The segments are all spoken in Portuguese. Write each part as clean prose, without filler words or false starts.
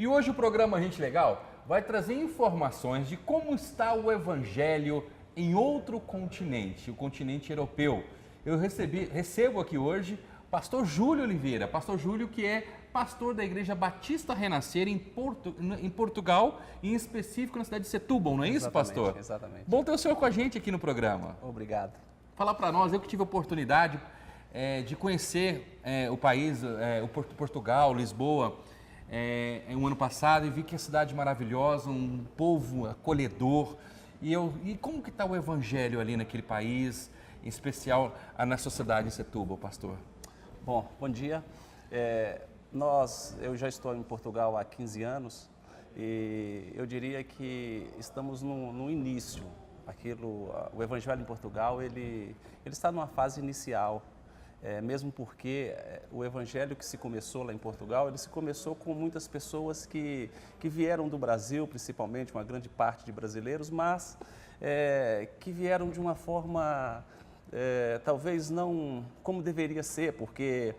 E hoje o programa Gente Legal vai trazer informações de como está o Evangelho em outro continente, o continente europeu. Eu recebo aqui hoje o pastor Júlio Oliveira, pastor Júlio que é pastor da Igreja Batista Renascer em Portugal, em específico na cidade de Setúbal, não é isso, pastor? Exatamente. Bom ter o senhor com a gente aqui no programa. Obrigado. Falar para nós, eu que tive a oportunidade de conhecer o país, Portugal, Lisboa, um ano passado, e vi que é cidade maravilhosa, um povo acolhedor. E como que está o Evangelho ali naquele país, em especial na sociedade de Setúbal, pastor? Bom dia. Eu já estou em Portugal há 15 anos e eu diria que estamos no início. O Evangelho em Portugal, ele está numa fase inicial, mesmo porque o Evangelho que se começou lá em Portugal, ele se começou com muitas pessoas que vieram do Brasil, principalmente uma grande parte de brasileiros, mas que vieram de uma forma talvez não como deveria ser, porque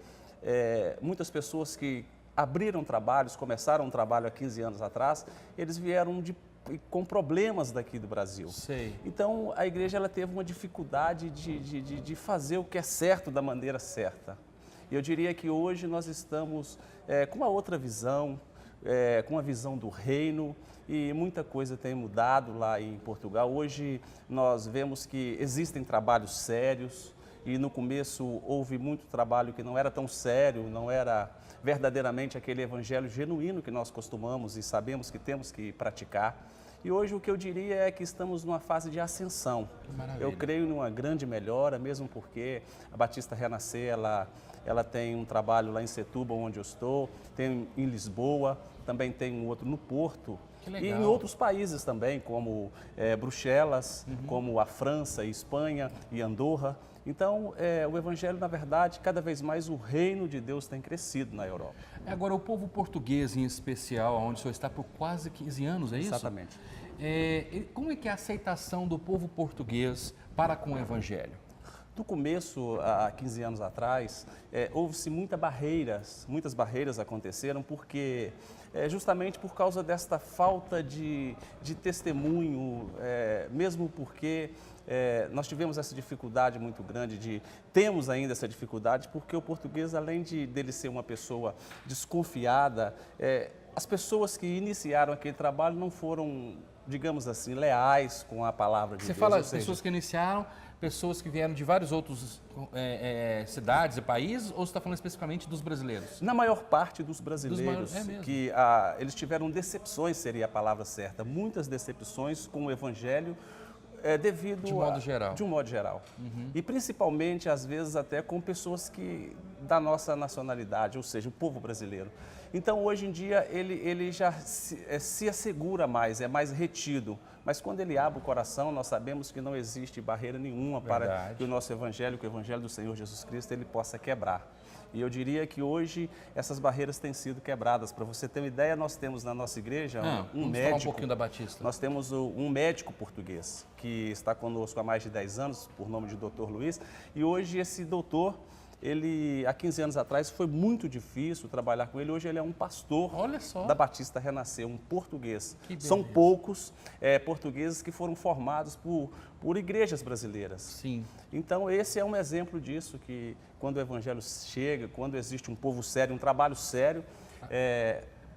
muitas pessoas que abriram trabalhos, começaram um trabalho há 15 anos atrás, eles vieram com problemas daqui do Brasil. Sei. Então, a igreja ela teve uma dificuldade de fazer o que é certo da maneira certa. E eu diria que hoje nós estamos com uma outra visão, com a visão do reino, e muita coisa tem mudado lá em Portugal. Hoje nós vemos que existem trabalhos sérios, e no começo houve muito trabalho que não era tão sério, não era verdadeiramente aquele evangelho genuíno que nós costumamos e sabemos que temos que praticar. E hoje o que eu diria é que estamos numa fase de ascensão. Maravilha. Eu creio numa grande melhora, mesmo porque a Batista Renascer, ela tem um trabalho lá em Setúbal, onde eu estou, tem em Lisboa, também tem um outro no Porto. Que legal. E em outros países também, como Bruxelas, como a França e Espanha e Andorra. Então, o Evangelho, na verdade, cada vez mais o reino de Deus tem crescido na Europa. Agora, o povo português em especial, onde o senhor está por quase 15 anos, é isso? Exatamente. Como é que é a aceitação do povo português para com o Evangelho? No começo, há 15 anos atrás, houve-se muitas barreiras aconteceram, porque justamente por causa desta falta de testemunho, mesmo porque nós tivemos essa dificuldade muito grande, temos ainda essa dificuldade, porque o português, além dele ser uma pessoa desconfiada, as pessoas que iniciaram aquele trabalho não foram, digamos assim, leais com a palavra de Deus. Você fala pessoas que iniciaram, pessoas que vieram de vários outros cidades e países, ou você está falando especificamente dos brasileiros? Na maior parte dos brasileiros, mesmo? que eles tiveram decepções, seria a palavra certa, muitas decepções com o Evangelho, devido de modo geral. De um modo geral. E principalmente, às vezes, até com pessoas da nossa nacionalidade, ou seja, o povo brasileiro. Então, hoje em dia, ele já se assegura mais, é mais retido. Mas quando ele abre o coração, nós sabemos que não existe barreira nenhuma para que o nosso Evangelho, que o Evangelho do Senhor Jesus Cristo, ele possa quebrar. E eu diria que hoje essas barreiras têm sido quebradas. Para você ter uma ideia, nós temos na nossa igreja um médico. Falar um pouquinho da Batista. Nós temos um médico português que está conosco há mais de 10 anos, por nome de Dr. Luiz. E hoje esse doutor, há 15 anos atrás, foi muito difícil trabalhar com ele. Hoje ele é um pastor da Batista Renascer, um português. São poucos portugueses que foram formados por igrejas brasileiras. Sim. Então, esse é um exemplo disso, que quando o Evangelho chega, quando existe um povo sério, um trabalho sério,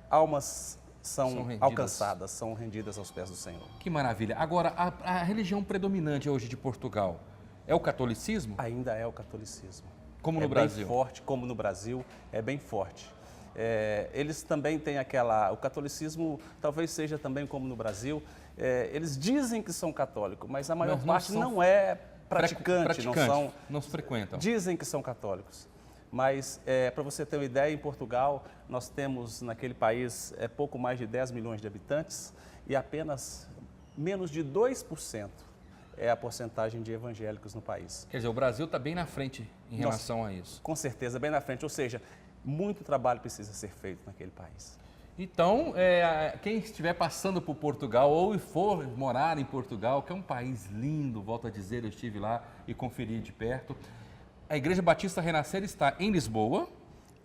almas são alcançadas, são rendidas aos pés do Senhor. Que maravilha. Agora, a religião predominante hoje de Portugal é o catolicismo? Ainda é o catolicismo. Como no Brasil? É bem forte, como no Brasil, é bem forte. Eles também têm o catolicismo talvez seja também como no Brasil, eles dizem que são católicos, mas a maior parte não é praticante, não se frequentam. Dizem que são católicos. Mas, para você ter uma ideia, em Portugal, nós temos naquele país pouco mais de 10 milhões de habitantes e apenas menos de 2% é a porcentagem de evangélicos no país. Quer dizer, o Brasil está bem na frente em relação a isso. Com certeza, bem na frente. Ou seja, muito trabalho precisa ser feito naquele país. Então, quem estiver passando por Portugal ou for morar em Portugal, que é um país lindo, volto a dizer, eu estive lá e conferi de perto, a Igreja Batista Renascer está em Lisboa,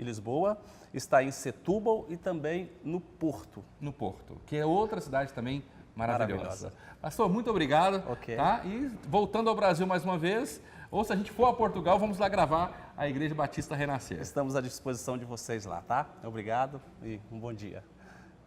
em Lisboa, está em Setúbal e também no Porto. No Porto, que é outra cidade também maravilhosa. Maravilhosa. Pastor, muito obrigado. Ok. Tá? E voltando ao Brasil mais uma vez, ou se a gente for a Portugal, vamos lá gravar a Igreja Batista Renascer. Estamos à disposição de vocês lá, tá? Obrigado e um bom dia.